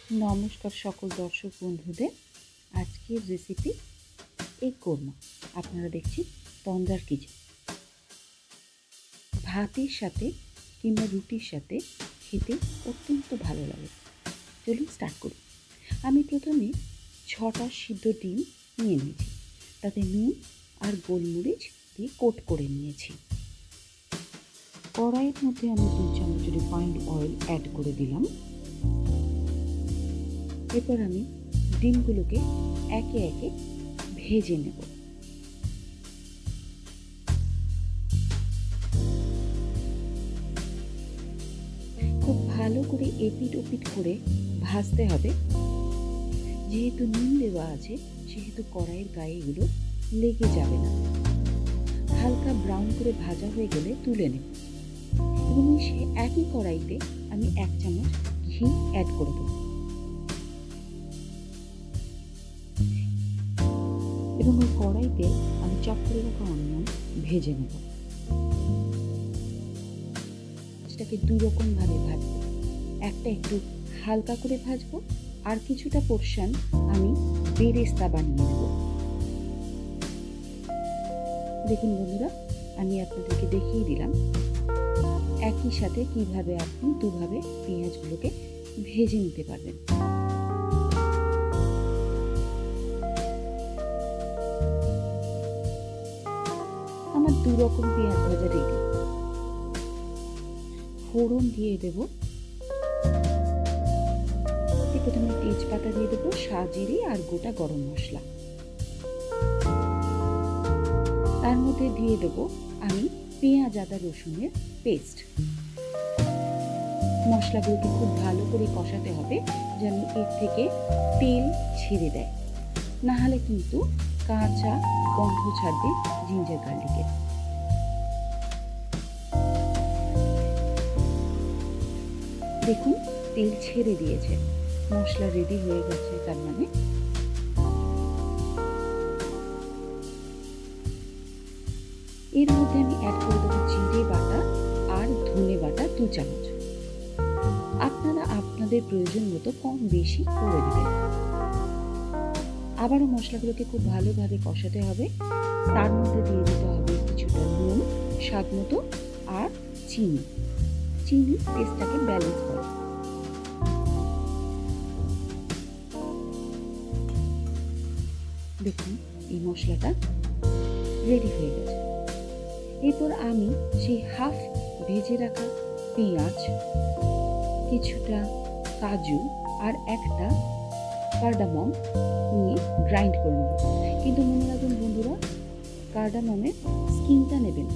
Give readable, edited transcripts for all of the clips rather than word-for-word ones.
নমস্কার সকল দর্শক বন্ধুদের। আজকের রেসিপি এগ কোরমা। আপনারা দেখছেন তন্দ্রার কিচেন। ভাতের সাথে কিংবা রুটির সাথে খেতে অত্যন্ত ভালো লাগে। চলুন স্টার্ট করি। আমি প্রথমে 6টা সিদ্ধ ডিম নিয়ে নিয়েছি, তাতে নুন আর গোলমরিচ দিয়ে কোট করে নিয়েছি। কড়াইয়ের মধ্যে আমি 2 চামচ রিফাইন্ড অয়েল অ্যাড করে দিলাম। এরপর আমি ডিমগুলোকে একে একে ভেজে নেব। খুব ভালো করে এপিট ওপিট করে ভাজতে হবে। যেহেতু নুন দেওয়া আছে সেহেতু কড়াইয়ের গায়ে এগুলো লেগে যাবে না। হালকা ব্রাউন করে ভাজা হয়ে গেলে তুলে নেব এবং সে একই কড়াইতে আমি 1 চামচ ঘি অ্যাড করে দেব এবং ওই কড়াইতে আমি চপ করে রাখা অনিয়ন ভেজে নেব। এটাকে 2 রকম ভাবে ভাজবো। একটা একটু হালকা করে ভাজবো আর কিছুটা পোরশন আমি বেরেস্তা বানিয়ে নেব। দেখুন বন্ধুরা, আমি আপনাদেরকে দেখিয়ে দিলাম একই সাথে কিভাবে আপনি দুভাবে পেঁয়াজগুলোকে ভেজে নিতে পারবেন। আমার 2 রকম পেঁয়াজ ভাজা রেডি। ফোড়ন দিয়ে দেব। প্রথমে তেজপাতা দিয়ে দেবো, সাজিরে আর গোটা গরম মশলা। তার মধ্যে দিয়ে দেব আমি পেঁয়াজ আদা রসুনের পেস্ট। মশলাগুলোকে খুব ভালো করে কষাতে হবে যেন এর থেকে তেল ছেড়ে দেয়, না হলে কিন্তু কাঁচা গন্ধ ছাড়বে জিঞ্জার গার্লিকের। দেখুন তেল ছেড়ে দিয়েছে, মশলা রেডি হয়ে গেছে। তার মানে এর মধ্যে আমি অ্যাড করে দেবো জিরে বাটা আর ধনে বাটা 2 চামচ। আপনারা আপনাদের প্রয়োজন মতো কম বেশি করে দেবেন। আবারও মশলাগুলোকে খুব ভালোভাবে কষাতে হবে। তার মধ্যে দিয়ে দিতে হবে কিছুটা নুন স্বাদ মতো আর চিনি। চিনি টেস্টটাকে ব্যালেন্স করে। দেখুন এই মশলাটা রেডি হয়ে গেছে। এরপর আমি সেই হাফ ভেজে রাখা পেঁয়াজ, কিছুটা কাজু আর একটা কার্ডামম নিয়ে গ্রাইন্ড করে নেব। কিন্তু মনে রাখবেন বন্ধুরা, কার্ডামমের স্কিনটা নেবেন।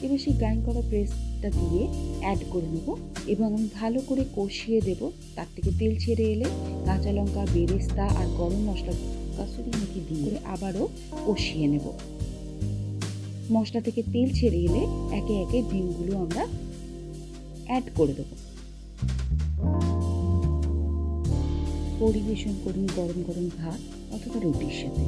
এবার সেই গ্রাইন্ড করা পেস্টটা দিয়ে অ্যাড করে নেব এবং আমি ভালো করে কষিয়ে দেব। তার থেকে তেল ছেড়ে এলে কাঁচা লঙ্কা, বেরেস্তা আর গরম মশলা কাসুরি মেথি দিয়ে আবারও কষিয়ে নেব। মশলা থেকে তেল ছেড়ে এলে একে একে ডিমগুলো আমরা অ্যাড করে দেব। পরিবেশন করুন গরম গরম ভাত অথবা রুটির সাথে।